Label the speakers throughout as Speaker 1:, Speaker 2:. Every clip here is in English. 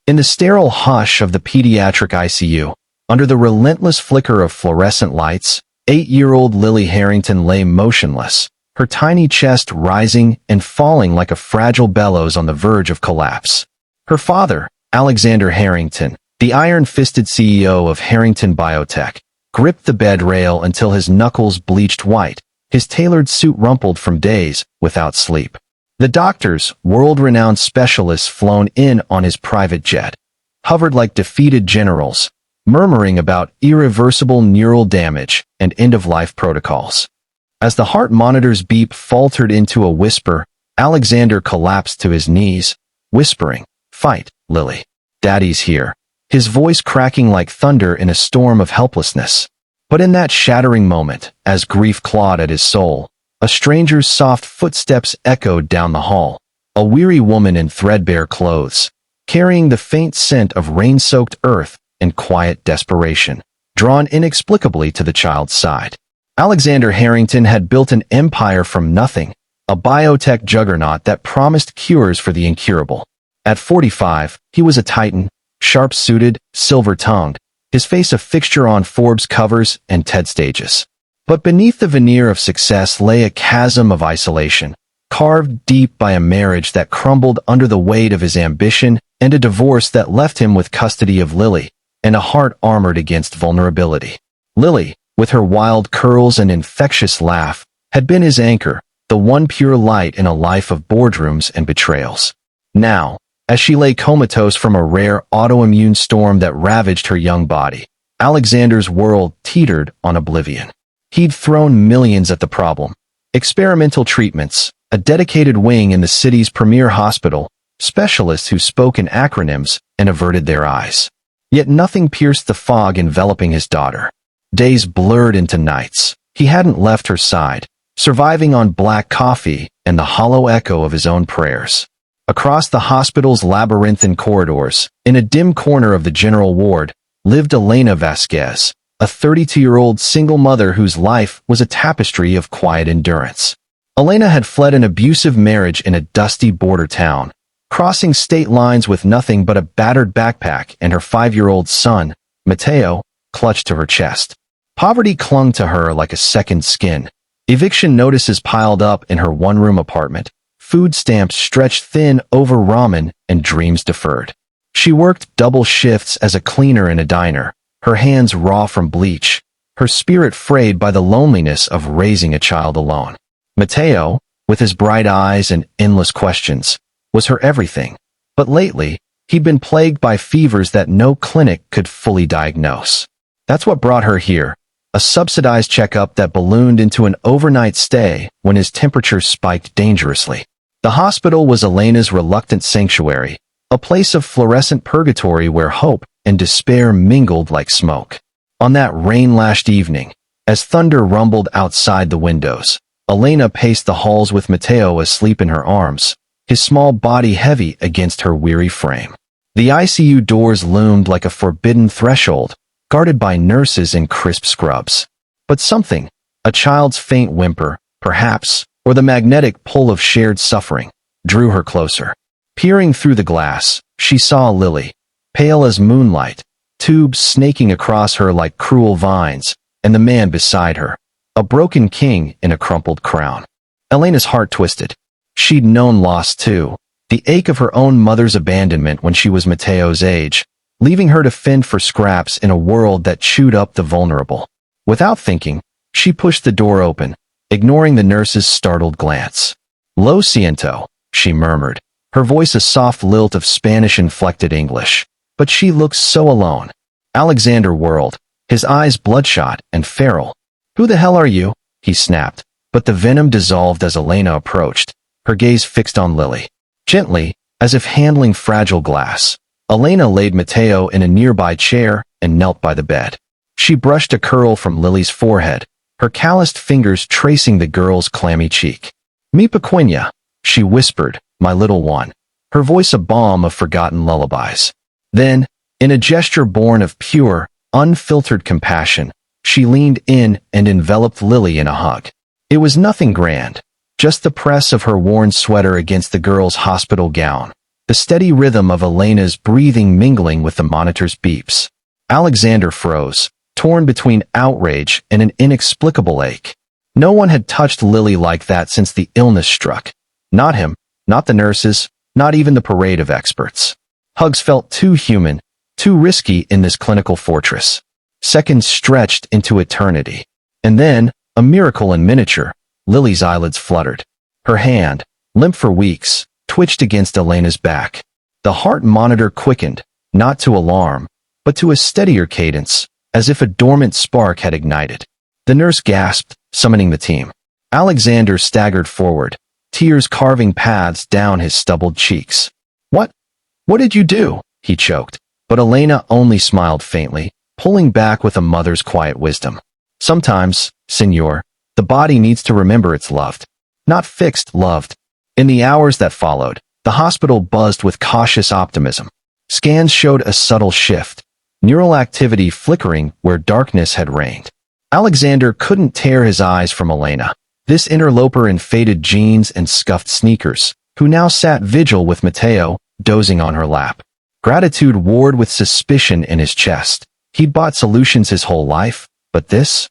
Speaker 1: In the sterile hush of the pediatric ICU, under the relentless flicker of fluorescent lights, 8-year-old Lily Harrington lay motionless, her tiny chest rising and falling like a fragile bellows on the verge of collapse. Her father, Alexander Harrington, the iron-fisted CEO of Harrington Biotech, gripped the bed rail until his knuckles bleached white, his tailored suit rumpled from days without sleep. The doctors, world-renowned specialists flown in on his private jet, hovered like defeated generals, murmuring about irreversible neural damage and end-of-life protocols. As the heart monitor's beep faltered into a whisper, Alexander collapsed to his knees, whispering, "Fight, Lily. Daddy's here," his voice cracking like thunder in a storm of helplessness. But in that shattering moment, as grief clawed at his soul, a stranger's soft footsteps echoed down the hall, a weary woman in threadbare clothes, carrying the faint scent of rain-soaked earth and quiet desperation, drawn inexplicably to the child's side. Alexander Harrington had built an empire from nothing, a biotech juggernaut that promised cures for the incurable. At 45, he was a titan, sharp-suited, silver-tongued, his face a fixture on Forbes covers and TED stages. But beneath the veneer of success lay a chasm of isolation, carved deep by a marriage that crumbled under the weight of his ambition and a divorce that left him with custody of Lily and a heart armored against vulnerability. Lily, with her wild curls and infectious laugh, had been his anchor, the one pure light in a life of boardrooms and betrayals. Now, as she lay comatose from a rare autoimmune storm that ravaged her young body, Alexander's world teetered on oblivion. He'd thrown millions at the problem. Experimental treatments, a dedicated wing in the city's premier hospital, specialists who spoke in acronyms and averted their eyes. Yet nothing pierced the fog enveloping his daughter. Days blurred into nights. He hadn't left her side, surviving on black coffee and the hollow echo of his own prayers. Across the hospital's labyrinthine corridors, in a dim corner of the general ward, lived Elena Vasquez, a 32-year-old single mother whose life was a tapestry of quiet endurance. Elena had fled an abusive marriage in a dusty border town, crossing state lines with nothing but a battered backpack and her 5-year-old son, Mateo, clutched to her chest. Poverty clung to her like a second skin. Eviction notices piled up in her one-room apartment, food stamps stretched thin over ramen, and dreams deferred. She worked double shifts as a cleaner in a diner, her hands raw from bleach, her spirit frayed by the loneliness of raising a child alone. Mateo, with his bright eyes and endless questions, was her everything. But lately, he'd been plagued by fevers that no clinic could fully diagnose. That's what brought her here, a subsidized checkup that ballooned into an overnight stay when his temperature spiked dangerously. The hospital was Elena's reluctant sanctuary, a place of fluorescent purgatory where hope and despair mingled like smoke. On that rain-lashed evening, as thunder rumbled outside the windows, Elena paced the halls with Mateo asleep in her arms, his small body heavy against her weary frame. The ICU doors loomed like a forbidden threshold, guarded by nurses in crisp scrubs. But something, a child's faint whimper, perhaps, or the magnetic pull of shared suffering, drew her closer. Peering through the glass, she saw Lily, pale as moonlight, tubes snaking across her like cruel vines, and the man beside her, a broken king in a crumpled crown. Elena's heart twisted. She'd known loss too, the ache of her own mother's abandonment when she was Mateo's age, leaving her to fend for scraps in a world that chewed up the vulnerable. Without thinking, she pushed the door open, ignoring the nurse's startled glance. "Lo siento," she murmured, her voice a soft lilt of Spanish-inflected English. But she looked so alone. Alexander whirled, his eyes bloodshot and feral. "Who the hell are you?" he snapped, but the venom dissolved as Elena approached, her gaze fixed on Lily. Gently, as if handling fragile glass, Elena laid Mateo in a nearby chair and knelt by the bed. She brushed a curl from Lily's forehead, her calloused fingers tracing the girl's clammy cheek. "Mi pequeña," she whispered, "my little one," her voice a balm of forgotten lullabies. Then, in a gesture born of pure, unfiltered compassion, she leaned in and enveloped Lily in a hug. It was nothing grand, just the press of her worn sweater against the girl's hospital gown, the steady rhythm of Elena's breathing mingling with the monitor's beeps. Alexander froze, torn between outrage and an inexplicable ache. No one had touched Lily like that since the illness struck. Not him, not the nurses, not even the parade of experts. Hugs felt too human, too risky in this clinical fortress. Seconds stretched into eternity. And then, a miracle in miniature, Lily's eyelids fluttered. Her hand, limp for weeks, twitched against Elena's back. The heart monitor quickened, not to alarm, but to a steadier cadence, as if a dormant spark had ignited. The nurse gasped, summoning the team. Alexander staggered forward, tears carving paths down his stubbled cheeks. What did you do?" he choked. But Elena only smiled faintly, pulling back with a mother's quiet wisdom. "Sometimes, Senor, the body needs to remember it's loved. Not fixed, loved." In the hours that followed, the hospital buzzed with cautious optimism. Scans showed a subtle shift, neural activity flickering where darkness had reigned. Alexander couldn't tear his eyes from Elena, this interloper in faded jeans and scuffed sneakers, who now sat vigil with Mateo, dozing on her lap. Gratitude warred with suspicion in his chest. He'd bought solutions his whole life, but this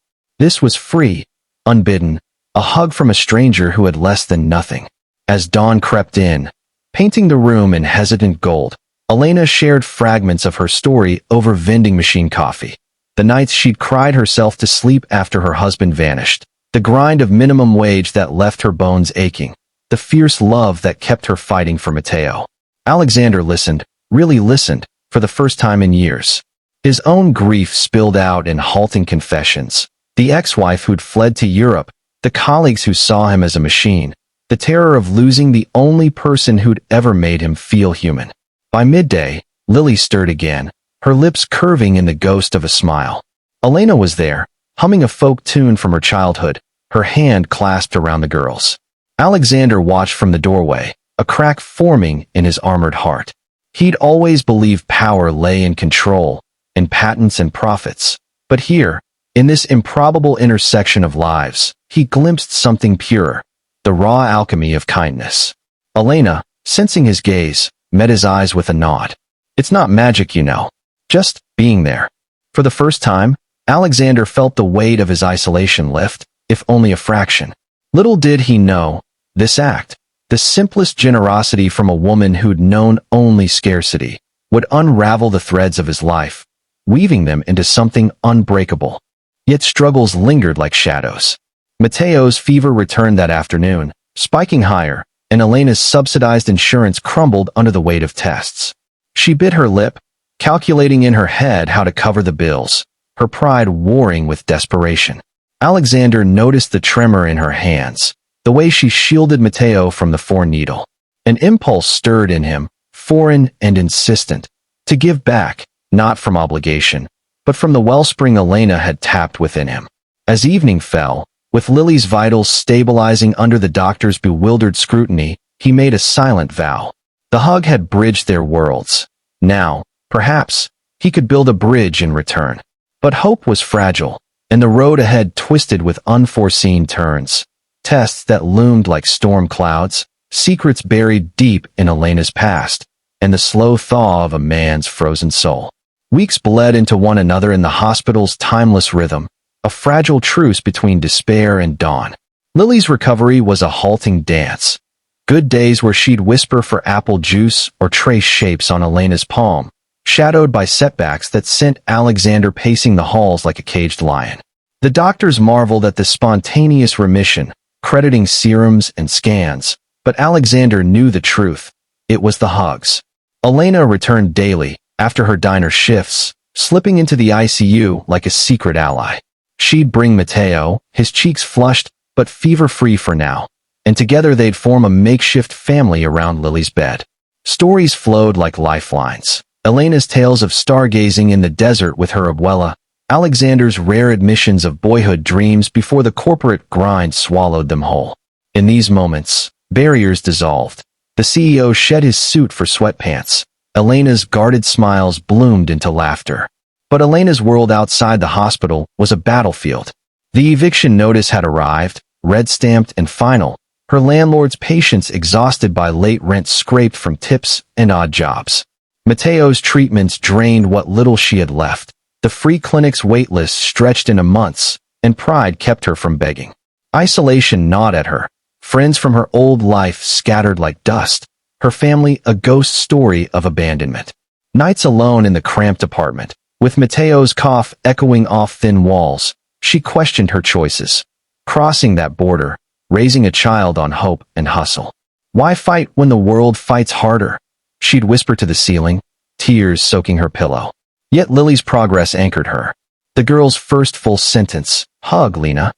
Speaker 1: was free, unbidden, a hug from a stranger who had less than nothing. As dawn crept in, painting the room in hesitant gold, Elena shared fragments of her story over vending machine coffee. The nights she'd cried herself to sleep after her husband vanished, the grind of minimum wage that left her bones aching, the fierce love that kept her fighting for Mateo. Alexander listened, really listened, for the first time in years. His own grief spilled out in halting confessions. The ex-wife who'd fled to Europe, the colleagues who saw him as a machine, the terror of losing the only person who'd ever made him feel human. By midday, Lily stirred again, her lips curving in the ghost of a smile. Elena was there, humming a folk tune from her childhood, her hand clasped around the girl's. Alexander watched from the doorway, a crack forming in his armored heart. He'd always believed power lay in control, in patents and profits. But here, in this improbable intersection of lives, he glimpsed something purer, the raw alchemy of kindness. Elena, sensing his gaze, met his eyes with a nod. "It's not magic, you know. Just being there." For the first time, Alexander felt the weight of his isolation lift, if only a fraction. Little did he know, this act, the simplest generosity from a woman who'd known only scarcity, would unravel the threads of his life, weaving them into something unbreakable. Yet struggles lingered like shadows. Mateo's fever returned that afternoon, spiking higher, and Elena's subsidized insurance crumbled under the weight of tests. She bit her lip, calculating in her head how to cover the bills, her pride warring with desperation. Alexander noticed the tremor in her hands, the way she shielded Mateo from the foreign needle. An impulse stirred in him, foreign and insistent, to give back, not from obligation, but from the wellspring Elena had tapped within him. As evening fell, with Lily's vitals stabilizing under the doctor's bewildered scrutiny, he made a silent vow. The hug had bridged their worlds. Now, perhaps, he could build a bridge in return. But hope was fragile, and the road ahead twisted with unforeseen turns. Tests that loomed like storm clouds, secrets buried deep in Elena's past, and the slow thaw of a man's frozen soul. Weeks bled into one another in the hospital's timeless rhythm, a fragile truce between despair and dawn. Lily's recovery was a halting dance. Good days where she'd whisper for apple juice or trace shapes on Elena's palm, shadowed by setbacks that sent Alexander pacing the halls like a caged lion. The doctors marveled at the spontaneous remission, crediting serums and scans, but Alexander knew the truth. It was the hugs. Elena returned daily, after her diner shifts, slipping into the ICU like a secret ally. She'd bring Mateo, his cheeks flushed, but fever-free for now, and together they'd form a makeshift family around Lily's bed. Stories flowed like lifelines. Elena's tales of stargazing in the desert with her abuela, Alexander's rare admissions of boyhood dreams before the corporate grind swallowed them whole. In these moments, barriers dissolved. The CEO shed his suit for sweatpants. Elena's guarded smiles bloomed into laughter. But Elena's world outside the hospital was a battlefield. The eviction notice had arrived, red-stamped and final, her landlord's patience exhausted by late rent scraped from tips and odd jobs. Mateo's treatments drained what little she had left. The free clinic's wait list stretched into months, and pride kept her from begging. Isolation gnawed at her. Friends from her old life scattered like dust. Her family a ghost story of abandonment. Nights alone in the cramped apartment, with Mateo's cough echoing off thin walls, she questioned her choices. Crossing that border, raising a child on hope and hustle. Why fight when the world fights harder? She'd whisper to the ceiling, tears soaking her pillow. Yet Lily's progress anchored her. The girl's first full sentence, "Hug, Lena,"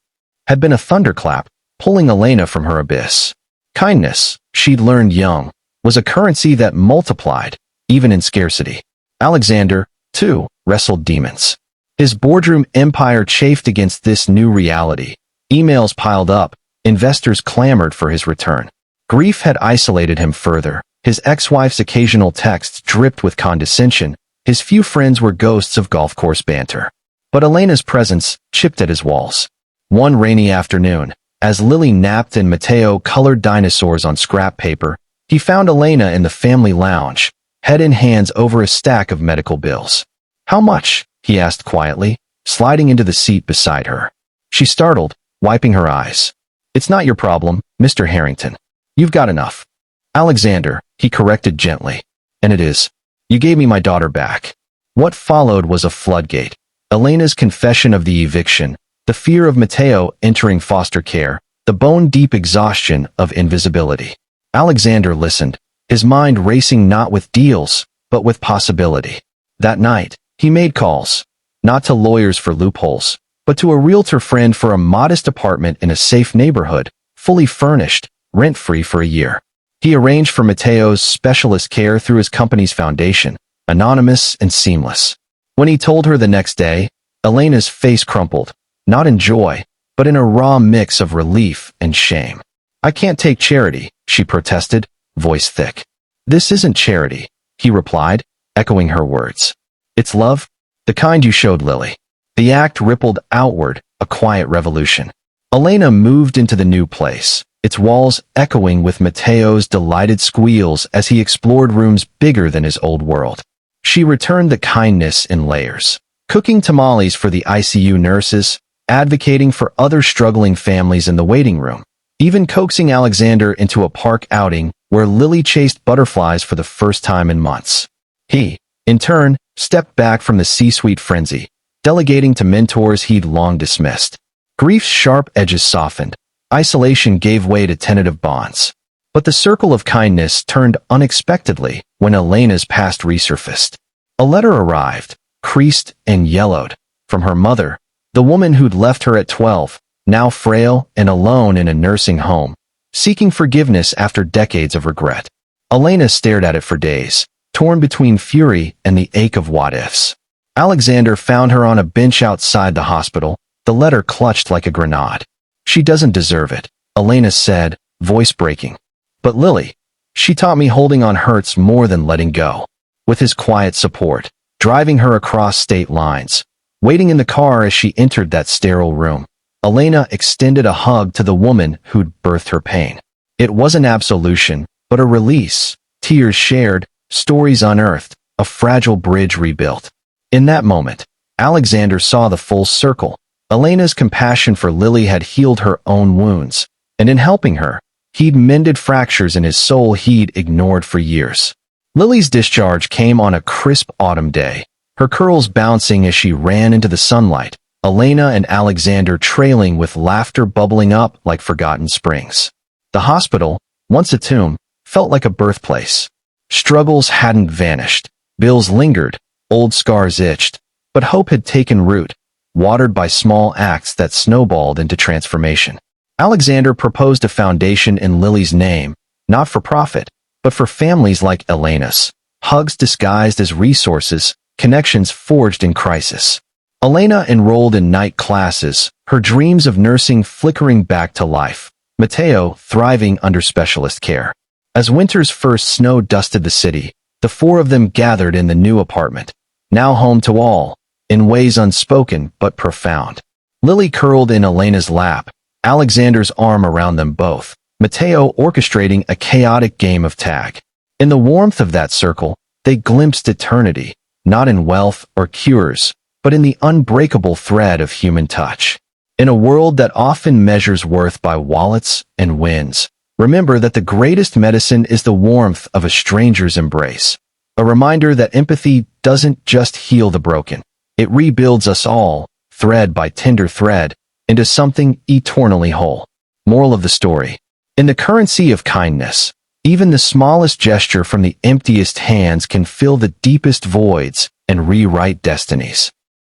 Speaker 1: had been a thunderclap, pulling Elena from her abyss. Kindness, she'd learned young, was a currency that multiplied, even in scarcity. Alexander, too, wrestled demons. His boardroom empire chafed against this new reality. Emails piled up, investors clamored for his return. Grief had isolated him further. His ex-wife's occasional texts dripped with condescension. His few friends were ghosts of golf course banter. But Elena's presence chipped at his walls. One rainy afternoon, as Lily napped and Mateo colored dinosaurs on scrap paper, he found Elena in the family lounge, head in hands over a stack of medical bills. "How much?" he asked quietly, sliding into the seat beside her. She startled, wiping her eyes. "It's not your problem, Mr. Harrington. You've got enough." "Alexander," he corrected gently. "And it is. You gave me my daughter back." What followed was a floodgate. Elena's confession of the eviction, the fear of Mateo entering foster care, the bone-deep exhaustion of invisibility. Alexander listened, his mind racing not with deals, but with possibility. That night, he made calls, not to lawyers for loopholes, but to a realtor friend for a modest apartment in a safe neighborhood, fully furnished, rent-free for a year. He arranged for Mateo's specialist care through his company's foundation, anonymous and seamless. When he told her the next day, Elena's face crumpled, not in joy, but in a raw mix of relief and shame. "I can't take charity," she protested, voice thick. "This isn't charity," he replied, echoing her words. "It's love, the kind you showed Lily." The act rippled outward, a quiet revolution. Elena moved into the new place, its walls echoing with Mateo's delighted squeals as he explored rooms bigger than his old world. She returned the kindness in layers, cooking tamales for the ICU nurses, advocating for other struggling families in the waiting room, even coaxing Alexander into a park outing where Lily chased butterflies for the first time in months. He, in turn, stepped back from the C-suite frenzy, delegating to mentors he'd long dismissed. Grief's sharp edges softened. Isolation gave way to tentative bonds. But the circle of kindness turned unexpectedly when Elena's past resurfaced. A letter arrived, creased and yellowed, from her mother, the woman who'd left her at 12, now frail and alone in a nursing home, seeking forgiveness after decades of regret. Elena stared at it for days, torn between fury and the ache of what-ifs. Alexander found her on a bench outside the hospital, the letter clutched like a grenade. "She doesn't deserve it," Elena said, voice breaking. "But Lily, she taught me holding on hurts more than letting go." With his quiet support, driving her across state lines, waiting in the car as she entered that sterile room, Elena extended a hug to the woman who'd birthed her pain. It wasn't absolution, but a release, tears shared, stories unearthed, a fragile bridge rebuilt. In that moment, Alexander saw the full circle. Elena's compassion for Lily had healed her own wounds, and in helping her, he'd mended fractures in his soul he'd ignored for years. Lily's discharge came on a crisp autumn day, her curls bouncing as she ran into the sunlight, Elena and Alexander trailing with laughter bubbling up like forgotten springs. The hospital, once a tomb, felt like a birthplace. Struggles hadn't vanished, bills lingered, old scars itched, but hope had taken root, watered by small acts that snowballed into transformation. Alexander proposed a foundation in Lily's name, not for profit, but for families like Elena's. Hugs disguised as resources, connections forged in crisis. Elena enrolled in night classes, her dreams of nursing flickering back to life. Mateo thriving under specialist care. As winter's first snow dusted the city, the four of them gathered in the new apartment, now home to all, in ways unspoken but profound. Lily curled in Elena's lap, Alexander's arm around them both, Mateo orchestrating a chaotic game of tag. In the warmth of that circle, they glimpsed eternity, not in wealth or cures, but in the unbreakable thread of human touch. In a world that often measures worth by wallets and wins, remember that the greatest medicine is the warmth of a stranger's embrace. A reminder that empathy doesn't just heal the broken. It rebuilds us all, thread by tender thread, into something eternally whole. Moral of the story. In the currency of kindness, even the smallest gesture from the emptiest hands can fill the deepest voids and rewrite destinies.